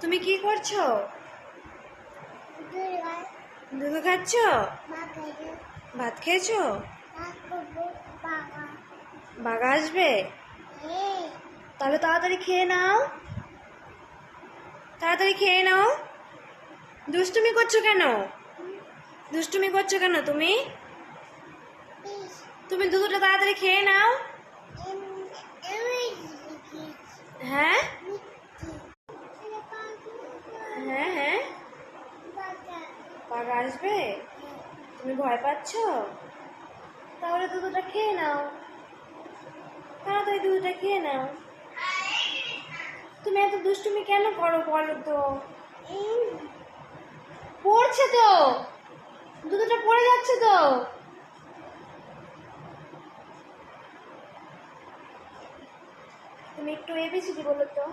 তুমি কি করছো? দুধ খাচ্ছ? ভাত খেয়েছো? বাঘা আসবে? তাহলে তাড়াতাড়ি খেয়ে নাও, তাড়াতাড়ি খেয়ে নাও। দুষ্টুমি করছো কেন? দুষ্টুমি করছো কেন তুমি? তুমি দুধটা তাড়াতাড়ি খেয়ে নাও। হ্যাঁ হ্যাঁ হ্যাঁ, বাঘা আসবে? তুমি ভয় পাচ্ছ? তাহলে দুধটা খেয়ে নাও, তাড়াতাড়ি দুধটা খেয়ে নাও। তুমি এত দুষ্টুমি কেন করো বলো তো? পড়ছে তো, দুধটা পড়ে যাচ্ছে তো। তুমি একটু এবিসিডি বলো তো।